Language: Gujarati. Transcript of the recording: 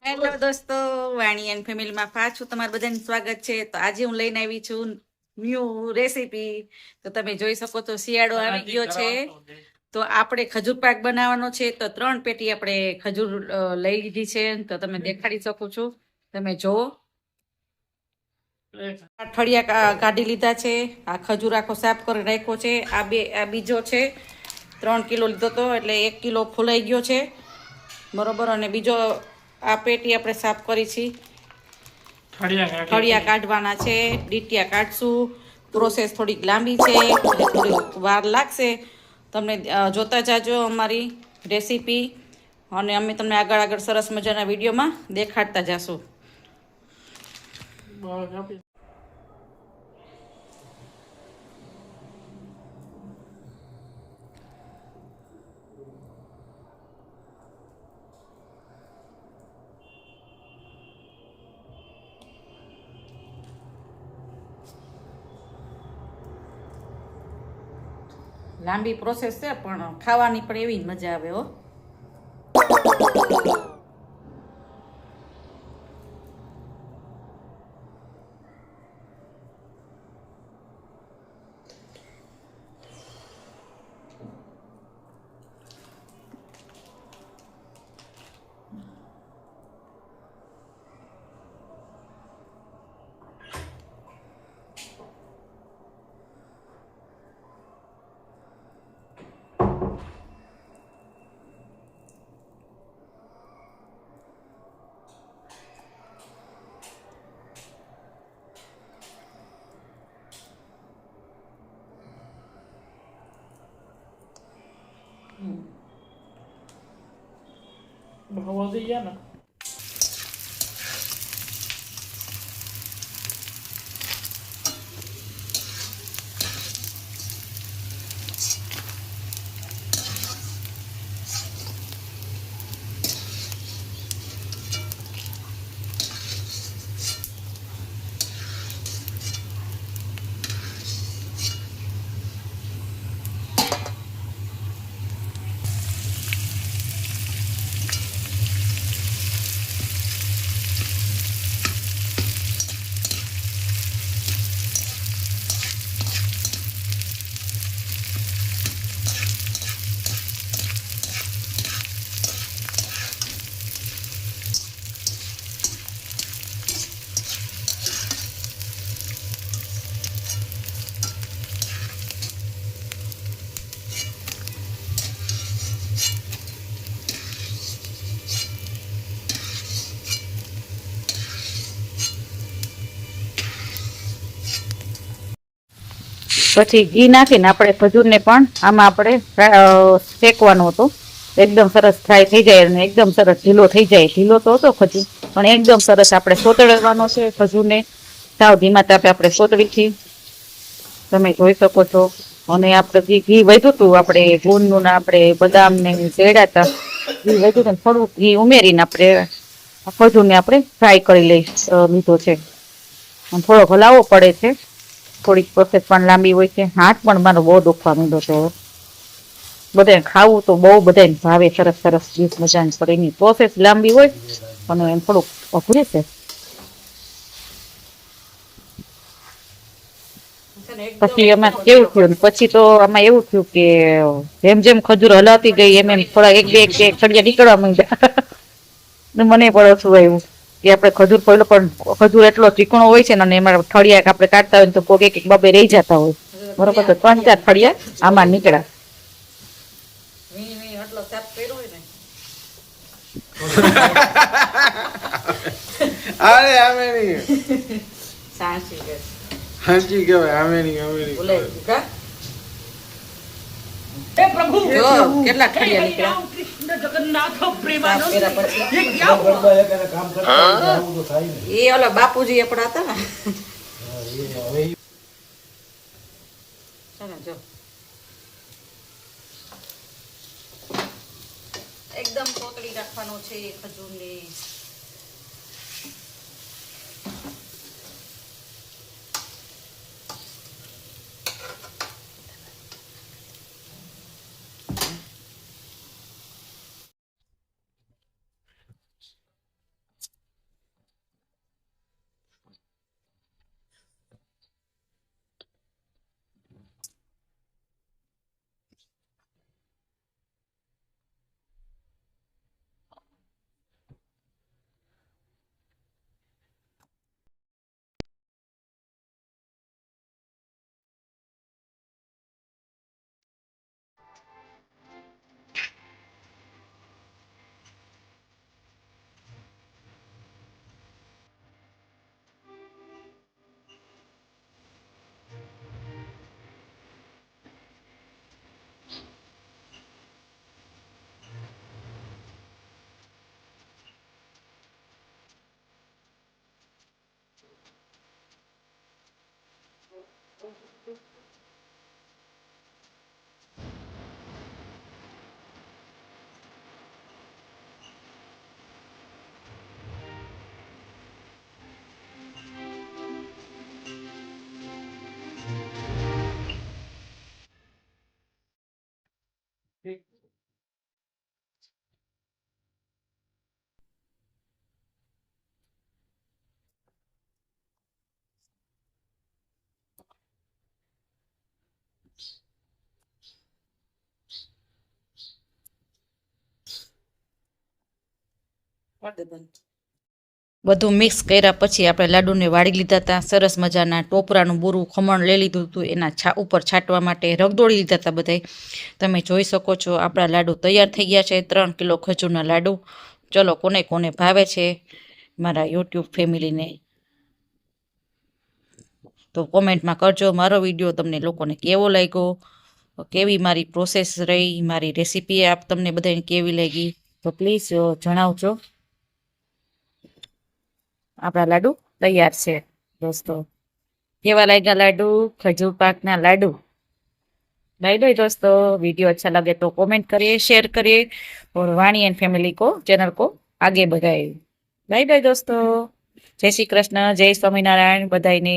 હેલો દોસ્તો, વાણી એન્ડ ફેમિલીમાં પાછું તમારું બધાનું સ્વાગત છે. તો આજે હું લઈને આવી છું ન્યૂ રેસીપી. તો તમે જોઈ શકો તો શિયાળો આવી ગયો છે, તો આપણે ખજૂર પાક બનાવવાનો છે. તો 3 પેટી આપણે ખજૂર લઈ લીધી છે. તો તમે દેખાડી શકો છો, તમે જોવો. ઠળિયા કાઢી લીધા છે. આ ખજૂર આખો સાફ કરી રાખ્યો છે. આ બીજો છે, 3 કિલો લીધો તો એટલે 1 કિલો ફૂલાઈ ગયો છે, બરોબર. અને બીજો આ પેટી આપણે સાફ કરી છે. ઠળિયા કાઢવાના છે, ડીટિયા કાઢશું. પ્રોસેસ થોડીક લાંબી છે, થોડીક વાર લાગશે. તમને જોતા જાજો અમારી રેસીપી, અને અમે તમને આગળ સરસ મજાના વિડીયોમાં દેખાડતા જાશું. લાંબી પ્રોસેસ છે, પણ ખાવાની પણ એવી જ મજા આવે હો. બહુ વધી ગયા ને. પછી ઘી નાખીને આપણે ખજૂરને પણ આમાં આપણે શેકવાનું હતું. એકદમ સરસ ફ્રાય થઈ જાય અને એકદમ સરસ ઢીલો થઈ જાય. ઢીલો તો હતો ખજૂર, પણ એકદમ સરસ આપણે સોતળવાનો છે ખજૂરને. સાવ ધીમા તાપે આપણે સોતળી છીએ, તમે જોઈ શકો છો. અને આપણે જે ઘી વધ્યું હતું, આપણે ગુંદનું ને આપણે બદામને ચેડ્યા હતા, ઘી વધ્યું હતું, થોડું ઘી ઉમેરીને આપણે ખજૂરને આપણે ફ્રાય કરી લીધો છે. થોડો હલાવવો પડે છે, થોડીક પ્રોસેસ પણ લાંબી હોય છે. હાથ પણ મારો બહુ દુખવા માંડ્યો છે. બધાને ખાવું તો બહુ બધાને ભાવે, સરસ સરસ ડીશ મજાની. પણ એની પ્રોસેસ લાંબી હોય અને એમ થોડુંક અઘરું છે. પછી એમાં કેવું થયું, પછી તો આમાં એવું થયું કે જેમ જેમ ખજૂર હલાવતી ગઈ એમ એમ થોડા એક બે સળિયા નીકળવા માંડ્યા. મને પણ ઓછું આવ્યું કે આપણે ખજૂર પહેલો, પણ ખજૂર એટલો ચીકણો હોય છે ને, અને એમાં ઠળિયા આપણે કાઢતા હોય તો કોક એક બબે રહી જતા હોય, બરોબર. તો 3-4 ઠળિયા આમાં નીકળ્યા. અરે આમે નહીં, હાજી કહેવાય. આમે નહીં. પ્રભુ કેટલા ઠળિયા નીકળ્યા. એ ઓલા બાપુજી આપડા હતા ને. જો એકદમ કોતળી રાખવાનો છે ખજૂરને. બધું મિક્સ કર્યા પછી આપણે લાડુને વાળી લીધા હતા. સરસ મજાના ટોપરાનું બૂરું ખમણ લઈ લીધું હતું, એના ઉપર છાંટવા માટે રગદોળી લીધા હતા બધાય. તમે જોઈ શકો છો આપણા લાડુ તૈયાર થઈ ગયા છે. 3 કિલો ખજૂરના લાડુ. ચલો કોને કોને ભાવે છે મારા યુટ્યુબ ફેમિલીને તો કોમેન્ટમાં કરજો. મારો વિડીયો તમને લોકોને કેવો લાગ્યો, કેવી મારી પ્રોસેસ રહી, મારી રેસીપી આપ તમને બધાને કેવી લાગી તો પ્લીઝ જણાવજો. આપણા લાડુ તૈયાર છે દોસ્તો. કેવા લાગ્યા લાડુ? ખજૂર પાકના લાડુ. बाय बाय दोस्तों. वीडियो अच्छा लगे तो कमेंट करिए, शेयर करिए और वाणी एंड फैमिली को चैनल को आगे बढ़ाइए. बाय बाय दोस्तों. जय श्री कृष्ण, जय स्वामीनारायण बधाई ने.